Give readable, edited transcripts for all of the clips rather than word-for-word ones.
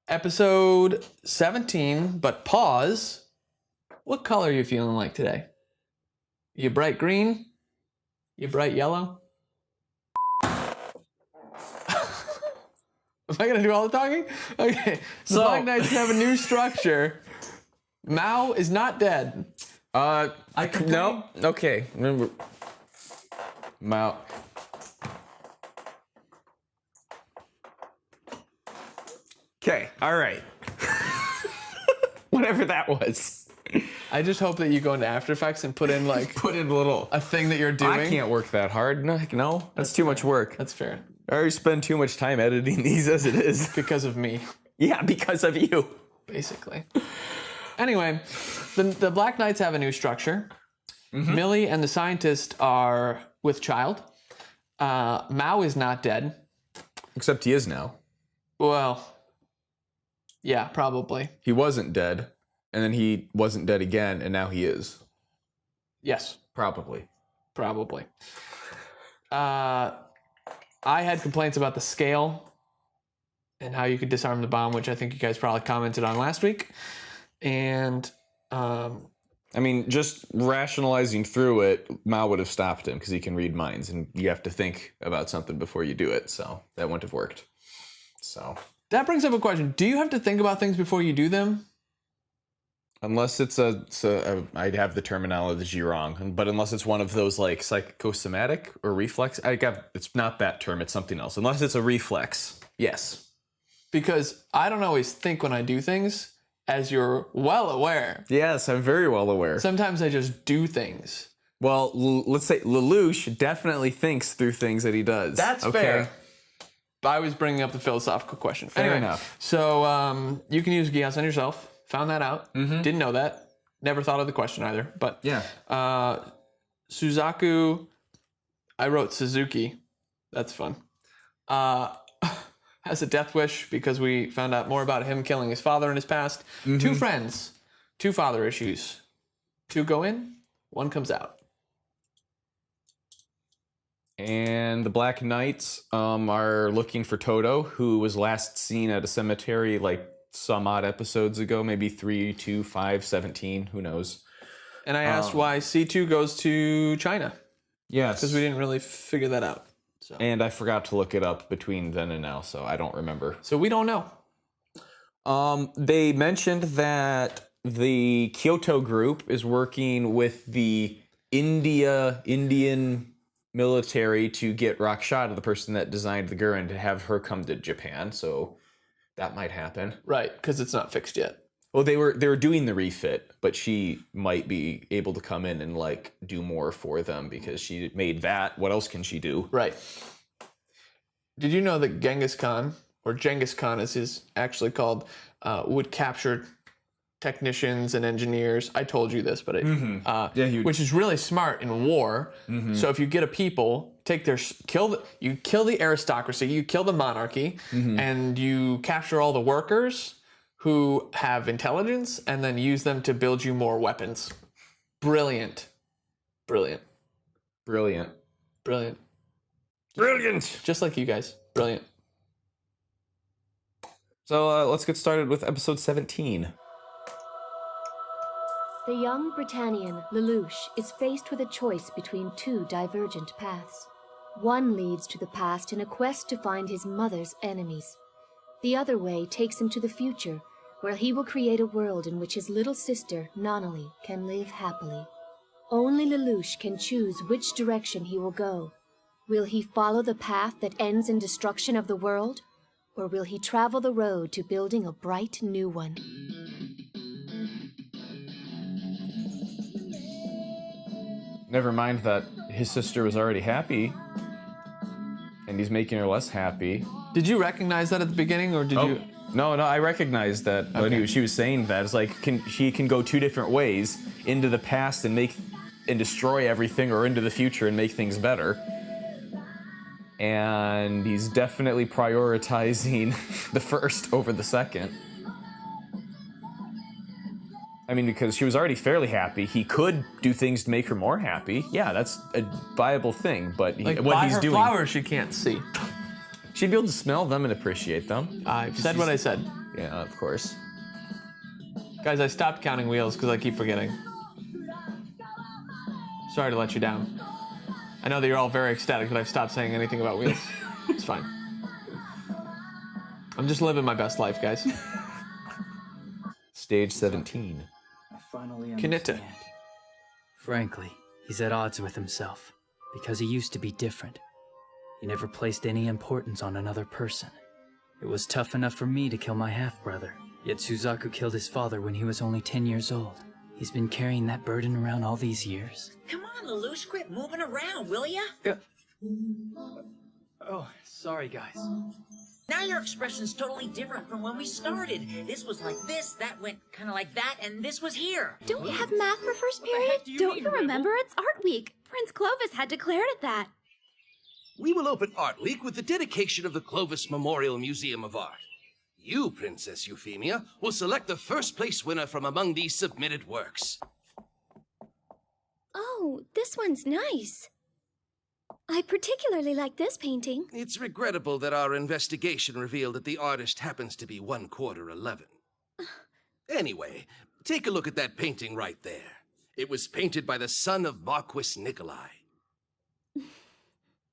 Episode 17, but pause. What color are you feeling like today? You bright green? You bright yellow? Am I gonna do all the talking? Okay. The Black Knights have a new structure. Mao is not dead. No. Okay. Remember, Mao. Okay. All right. Whatever that was. I just hope that you go into After Effects and put in like a little a thing that you're doing. I can't work that hard. No, that's too much work. That's fair. I already spend too much time editing these as it is. Because of me. Yeah, because of you. Basically. Anyway, the Black Knights have a new structure. Mm-hmm. Millie and the scientist are with child. Mao is not dead. Except he is now. Well, yeah, probably. He wasn't dead, and then he wasn't dead again, and now he is. Yes. Probably. I had complaints about the scale and how you could disarm the bomb, which I think you guys probably commented on last week. And I mean, just rationalizing through it, Mao would have stopped him because he can read minds, and you have to think about something before you do it. So that wouldn't have worked. So that brings up a question: do you have to think about things before you do them? Unless it's I'd have the terminology wrong, but unless it's one of those like psychosomatic or reflex, it's not that term, it's something else. Unless it's a reflex, yes. Because I don't always think when I do things, as you're well aware. Yes, I'm very well aware. Sometimes I just do things. Well, let's say Lelouch definitely thinks through things that he does. That's fair. I was bringing up the philosophical question. Fair enough. So you can use Geass on yourself. Found that out. Mm-hmm. Didn't know that. Never thought of the question either. But yeah. Suzaku, I wrote Suzuki. That's fun. Has a death wish because we found out more about him killing his father in his past. Mm-hmm. 2 friends, 2 father issues. 2 go in, 1 comes out. And the Black Knights are looking for Toto, who was last seen at a cemetery like some odd episodes ago, maybe 3, 2, 5, 17, who knows. And I asked why C2 goes to China. Yes. Because we didn't really figure that out. So. And I forgot to look it up between then and now, so I don't remember. So we don't know. They mentioned that the Kyoto group is working with the Indian military to get Rakshata, the person that designed the Gurren, to have her come to Japan, so that might happen. Right, because it's not fixed yet. Well, they were doing the refit, but she might be able to come in and like do more for them because she made that. What else can she do? Right. Did you know that Genghis Khan, or Genghis Khan as he's actually called, would capture technicians and engineers? I told you this, but which is really smart in war. Mm-hmm. So if you get a people, you kill the aristocracy, you kill the monarchy, mm-hmm. and you capture all the workers who have intelligence, and then use them to build you more weapons. Brilliant. Just like you guys. Brilliant. So let's get started with episode 17. The young Britannian, Lelouch, is faced with a choice between 2 divergent paths. One leads to the past in a quest to find his mother's enemies. The other way takes him to the future, where he will create a world in which his little sister, Nonali, can live happily. Only Lelouch can choose which direction he will go. Will he follow the path that ends in destruction of the world, or will he travel the road to building a bright new one? Never mind that his sister was already happy, and he's making her less happy. Did you recognize that at the beginning, or did you? No, I recognized that. Okay. When she was saying that, it's like she can go 2 different ways, into the past and destroy everything, or into the future and make things better. And he's definitely prioritizing the first over the second. I mean, because she was already fairly happy. He could do things to make her more happy. Yeah, that's a viable thing, but like what buy he's her doing... flowers she can't see. She'd be able to smell them and appreciate them. I've said what I said. Yeah, of course. Guys, I stopped counting wheels because I keep forgetting. Sorry to let you down. I know that you're all very ecstatic that I've stopped saying anything about wheels. It's fine. I'm just living my best life, guys. Stage 17. I finally Kineta. understand. Frankly, he's at odds with himself, because he used to be different. He never placed any importance on another person. It was tough enough for me to kill my half-brother, yet Suzaku killed his father when he was only 10 years old. He's been carrying that burden around all these years. Come on, Lelouch, quit moving around, will ya? Oh, sorry, guys. Now your expression's totally different from when we started. This was like this, that went kind of like that, and this was here. Don't we have math for first period? Don't you remember? It's Art Week. Prince Clovis had declared it that. We will open Art Week with the dedication of the Clovis Memorial Museum of Art. You, Princess Euphemia, will select the first place winner from among these submitted works. Oh, this one's nice. I particularly like this painting. It's regrettable that our investigation revealed that the artist happens to be 1/4 11. Anyway, take a look at that painting right there. It was painted by the son of Marquis Nikolai.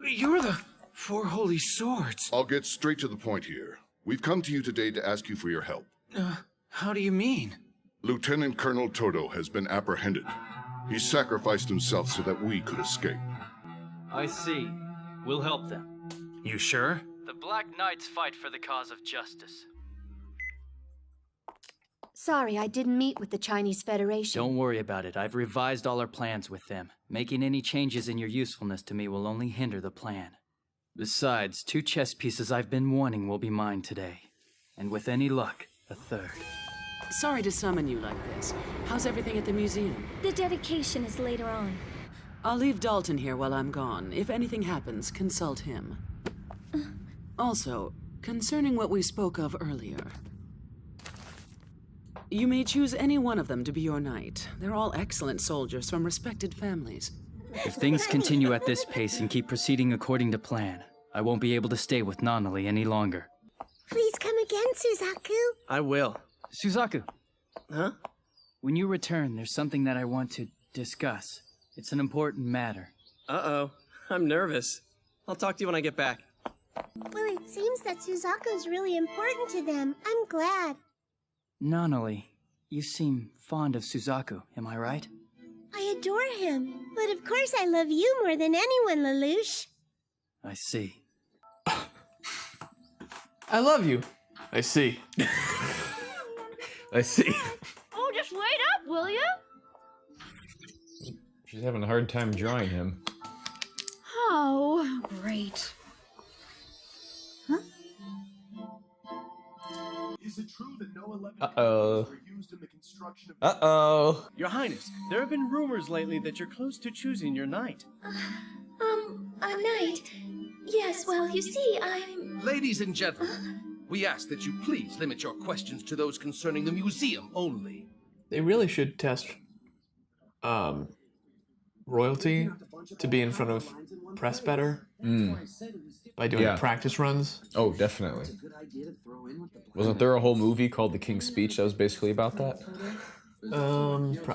You're the Four Holy Swords. I'll get straight to the point here. We've come to you today to ask you for your help. How do you mean? Lieutenant Colonel Todo has been apprehended. He sacrificed himself so that we could escape. I see. We'll help them. You sure? The Black Knights fight for the cause of justice. Sorry, I didn't meet with the Chinese Federation. Don't worry about it. I've revised all our plans with them. Making any changes in your usefulness to me will only hinder the plan. Besides, 2 chess pieces I've been wanting will be mine today. And with any luck, a 3rd. Sorry to summon you like this. How's everything at the museum? The dedication is later on. I'll leave Dalton here while I'm gone. If anything happens, consult him. Also, concerning what we spoke of earlier, you may choose any one of them to be your knight. They're all excellent soldiers from respected families. If things continue at this pace and keep proceeding according to plan, I won't be able to stay with Nonali any longer. Please come again, Suzaku. I will. Suzaku, Huh? when you return, there's something that I want to discuss. It's an important matter. Uh-oh. I'm nervous. I'll talk to you when I get back. Well, it seems that Suzaku's really important to them. I'm glad. Nonali, you seem fond of Suzaku, am I right? I adore him. But of course I love you more than anyone, Lelouch. I see. I love you. I see. I see. Oh, just wait up, will you? She's having a hard time drawing him. Oh, great. Is it true that no 11 Uh-oh. were used in the construction of... Uh-oh. Your Highness, there have been rumors lately that you're close to choosing your knight. A knight? Yes, well, you see, I'm... Ladies and gentlemen, we ask that you please limit your questions to those concerning the museum only. They really should test royalty to be in front of press better by doing practice runs. Oh, definitely. Wasn't there a whole movie called The King's Speech that was basically about that?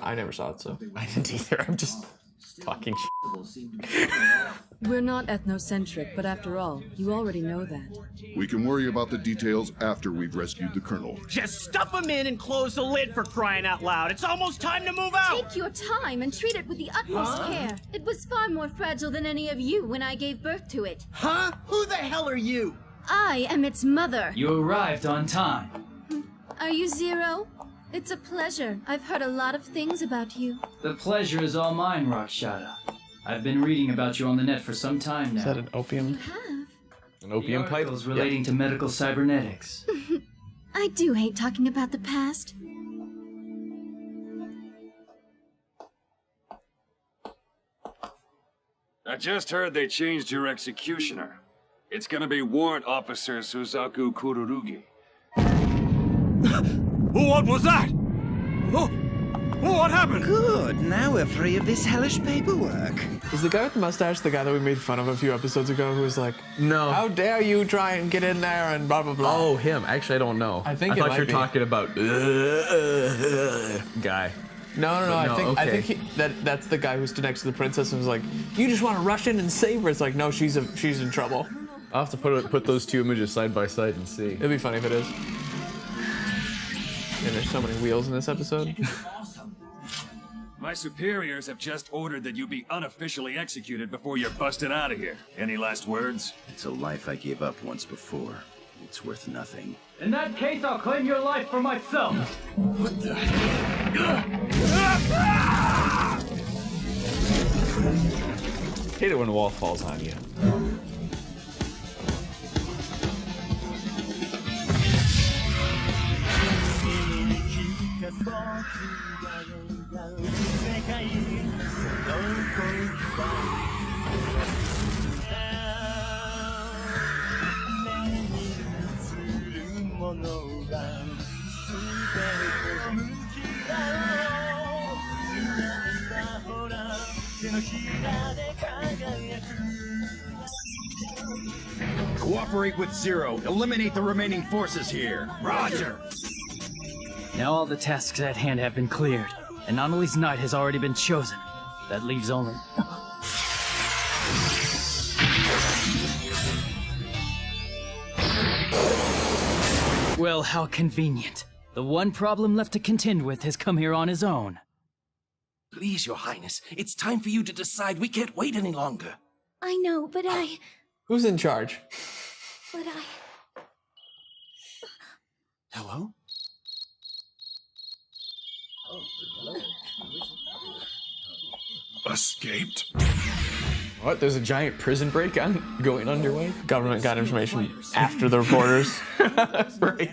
I never saw it, so. I didn't either. I'm just talking shit. We're not ethnocentric, but after all, you already know that. We can worry about the details after we've rescued the Colonel. Just stuff him in and close the lid, for crying out loud. It's almost time to move out! Take your time and treat it with the utmost care. It was far more fragile than any of you when I gave birth to it. Huh? Who the hell are you? I am its mother. You arrived on time. Are you Zero? It's a pleasure. I've heard a lot of things about you. The pleasure is all mine, Rakshata. I've been reading about you on the net for some time now. Is that an opium? You have? An opium pipe? Articles relating to medical cybernetics. I do hate talking about the past. I just heard they changed your executioner. It's gonna be Warrant Officer Suzaku Kururugi. What was that? Oh! What happened? Good. Now we're free of this hellish paperwork. Is the guy with the mustache the guy that we made fun of a few episodes ago who was like, No. how dare you try and get in there and blah, blah, blah? Oh, him. Actually, I don't know. I think I it thought might you were be. talking about guy. No. okay. I think that's the guy who stood next to the princess and was like, you just want to rush in and save her. It's like, no, she's in trouble. I'll have to put those two images side by side and see. It'd be funny if it is. And there's so many wheels in this episode. My superiors have just ordered that you be unofficially executed before you're busted out of here. Any last words? It's a life I gave up once before. It's worth nothing. In that case, I'll claim your life for myself. What the? Hate it when the wall falls on you. Cooperate with Zero. Eliminate the remaining forces here. Roger. Now all the tasks at hand have been cleared, and Annalise Knight has already been chosen. That leaves only... Well, how convenient. The one problem left to contend with has come here on his own. Please, Your Highness, it's time for you to decide. We can't wait any longer. I know, but Who's in charge? Hello? Escaped? What? There's a giant prison break going underway? Government got information after the reporters. Right.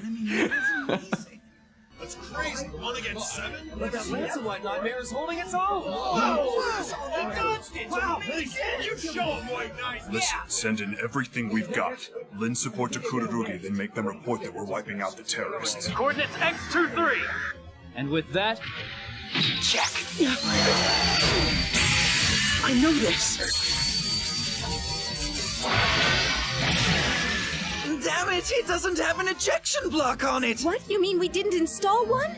That's crazy. One against 7? But that Lancelot White Nightmare is holding its own. Wow! You show him, White Knight! Listen, send in everything we've got. Lend support to Kururugi, then make them report that we're wiping out the terrorists. Coordinates X-23. And with that, Check. I know this. Damn it! It doesn't have an ejection block on it. what? You mean we didn't install one?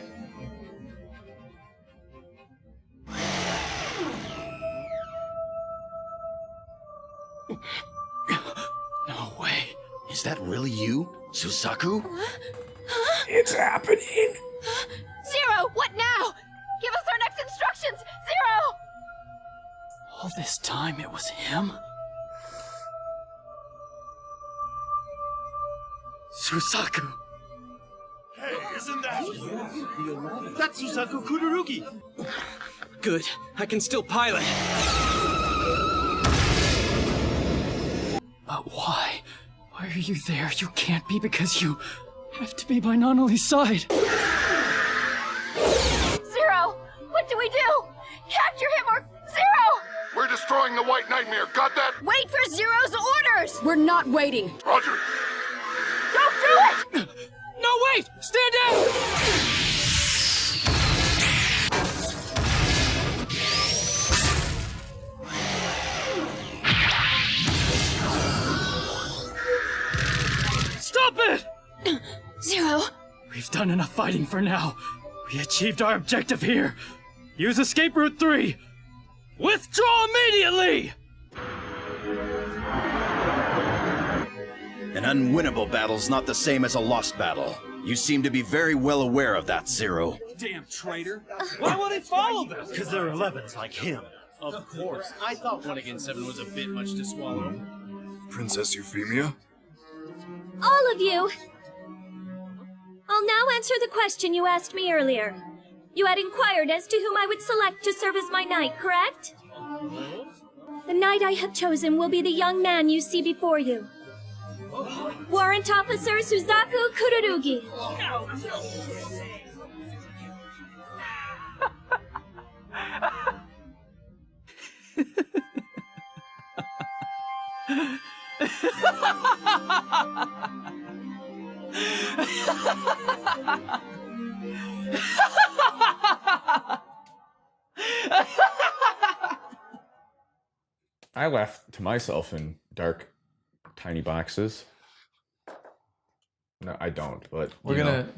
No way. Is that really you, Suzaku? It's happening. Zero, what now? Give us our next instructions! Zero! all this time it was him? Suzaku. Hey, isn't that... That's Suzaku Kururugi! Good. I can still pilot. But why? Why are you there? You can't be because you have to be by Nanali's side. Zero! What do we do? Capture him or Zero! We're destroying the White Nightmare. Got that? Wait for Zero's orders! We're not waiting. Roger. Don't do it! No, wait! Stand down! Stop it! Zero. We've done enough fighting for now. We achieved our objective here. Use escape route 3. Withdraw immediately! An unwinnable battle's not the same as a lost battle. You seem to be very well aware of that, Zero. Damn traitor. Why would they follow them? Because they're 11s like him. Of course. I thought 1 against 7 was a bit much to swallow. Princess Euphemia? All of you! I'll now answer the question you asked me earlier. You had inquired as to whom I would select to serve as my knight, correct? The knight I have chosen will be the young man you see before you. Warrant Officer Suzaku Kururugi. I laugh to myself in dark, tiny boxes. No, I don't. But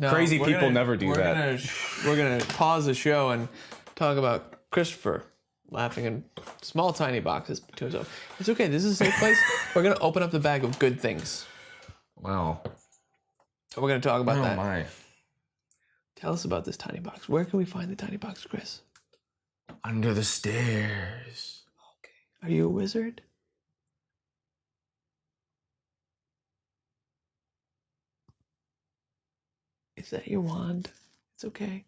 crazy people never do that. We're gonna pause the show and talk about Kristopher laughing in small, tiny boxes to himself. It's okay. This is a safe place. We're gonna open up the bag of good things. Wow. So we're gonna talk about that. Oh my. Tell us about this tiny box. Where can we find the tiny box, Chris? Under the stairs. Okay. Are you a wizard? Is that your wand? It's okay.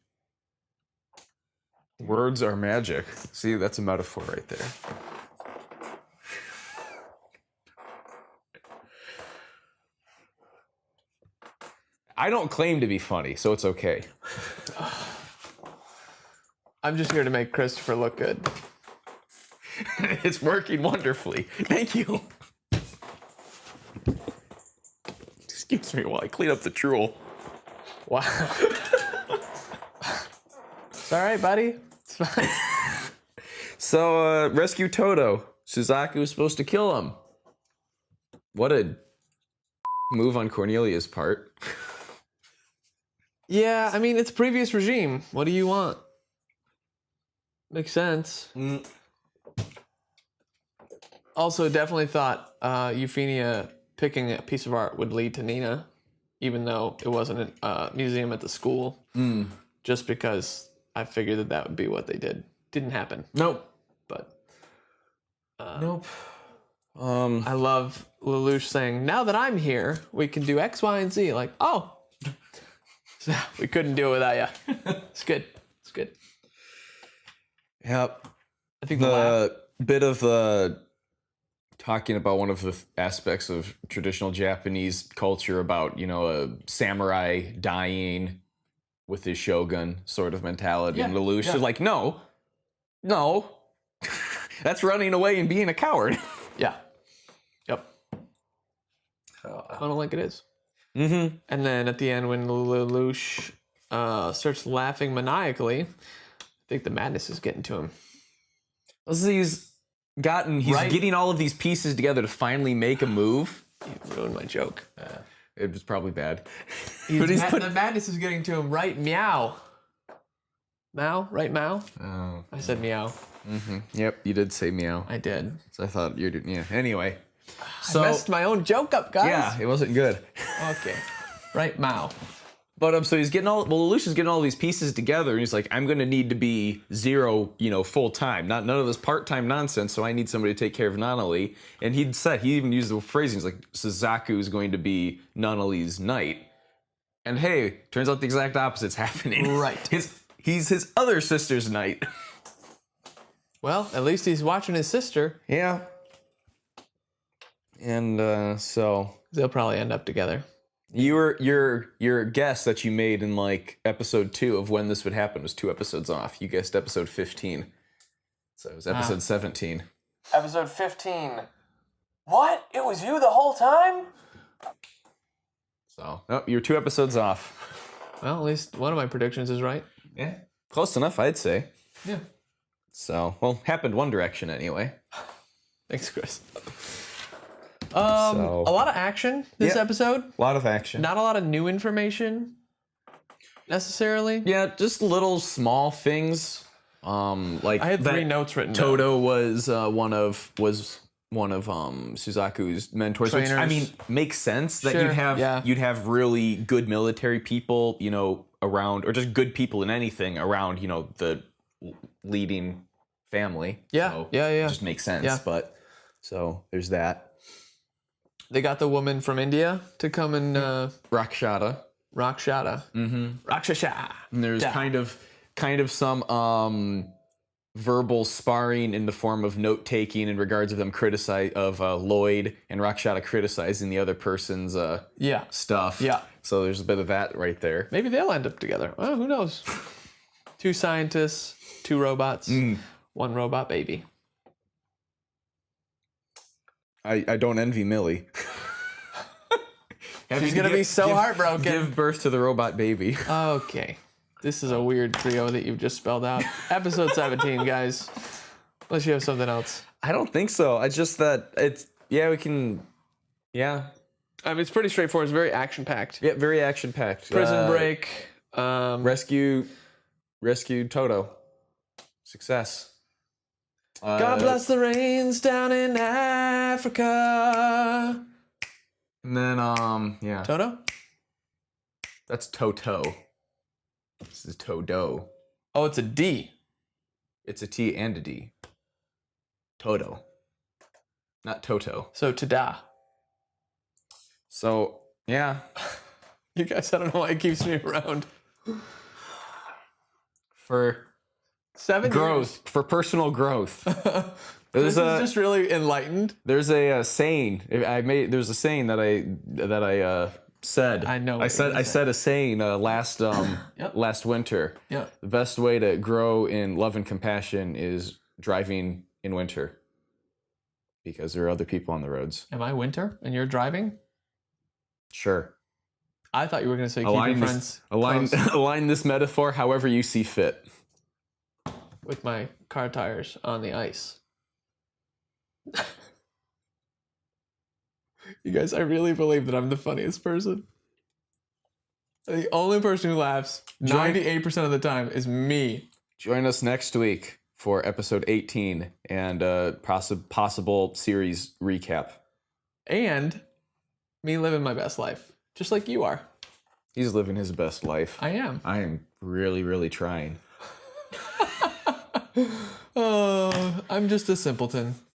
Words are magic. See, that's a metaphor right there. I don't claim to be funny, so it's okay. I'm just here to make Kristopher look good. It's working wonderfully. Thank you. Excuse me while I clean up the drool. Wow. It's all right, buddy. It's fine. So, rescue Toto. Suzaku was supposed to kill him. What a move on Cornelia's part. Yeah, I mean, it's previous regime. What do you want? Makes sense. Also, definitely thought Euphemia picking a piece of art would lead to Nina, even though it wasn't a museum at the school. Just because I figured that would be what they did. Didn't happen. Nope. But nope. I love Lelouch saying, "Now that I'm here, we can do X, Y, and Z." Like, oh, we couldn't do it without you. It's good. It's good. Yep. I think the bit of talking about one of the aspects of traditional Japanese culture about, you know, a samurai dying with his shogun sort of mentality. And Lelouch is like, no, that's running away and being a coward. Yeah. Yep. I don't like it is. And then at the end, when Lelouch starts laughing maniacally, I think the madness is getting to him. He's getting all of these pieces together to finally make a move. You ruined my joke. It was probably bad. The madness is getting to him, right? Meow. Mao? Right, Mao? Oh. I said meow. Yep, you did say meow. I did. So I thought you're doing, yeah. Anyway. I messed my own joke up, guys. Yeah, it wasn't good. Okay. Right, Mao. But so Lelouch is getting all these pieces together, and he's like, I'm gonna need to be Zero, full time, none of this part-time nonsense. So I need somebody to take care of Nanali. And he even used the phrasing, he's like, Suzaku is going to be Nanali's knight. And hey, turns out the exact opposite's happening. Right. He's his other sister's knight. Well, at least he's watching his sister. Yeah. And so they'll probably end up together. Your guess that you made in like episode 2 of when this would happen was 2 episodes off. You guessed episode 15. So it was episode 17. Episode 15. What? It was you the whole time? So, nope, you're 2 episodes off. Well, at least one of my predictions is right. Yeah. Close enough, I'd say. Yeah. So, well, happened one direction anyway. Thanks, Chris. A lot of action this episode. A lot of action. Not a lot of new information necessarily. Yeah, just little small things. Like I had 3 notes written. Toto was one of Suzaku's mentors, Trainers. which I mean makes sense that Sure, you'd have really good military people, around, or just good people in anything around, the leading family. Yeah, so yeah. It just makes sense. Yeah. But so there's that. They got the woman from India to come and Rakshata. Mm-hmm. Rakshasha. And there's kind of some verbal sparring in the form of note taking in regards of them Lloyd and Rakshata criticizing the other person's stuff. Yeah. So there's a bit of that right there. Maybe they'll end up together. Well, who knows? 2 scientists, 2 robots, 1 robot baby. I don't envy Millie. She's going to be so heartbroken. Give birth to the robot baby. Okay. This is a weird trio that you've just spelled out. Episode 17, guys. Unless you have something else. I don't think so. It's just that it's we can. Yeah. I mean, it's pretty straightforward. It's very action packed. Yeah, very action packed. Prison break. Rescue Toto. Success. God bless the rains down in Africa. And then Toto? That's Toto. This is Todo. Oh, it's a D. It's a T and a D. Toto. Not Toto. So Tada. So, yeah. You guys, I don't know why it keeps me around. For 7 growth. years. For personal growth. This is just really enlightened. There's a saying. There's a saying that I said. I know. I said a saying last last winter. Yeah. The best way to grow in love and compassion is driving in winter. Because there are other people on the roads. Am I winter and you're driving? Sure. I thought you were going to say keep your friends close. Align this metaphor however you see fit. With my car tires on the ice. You guys, I really believe that I'm the funniest person. The only person who laughs 98% of the time is me. Join us next week for episode 18 and possible series recap. And me living my best life, just like you are. He's living his best life. I am. I am really, really trying. Oh, I'm just a simpleton.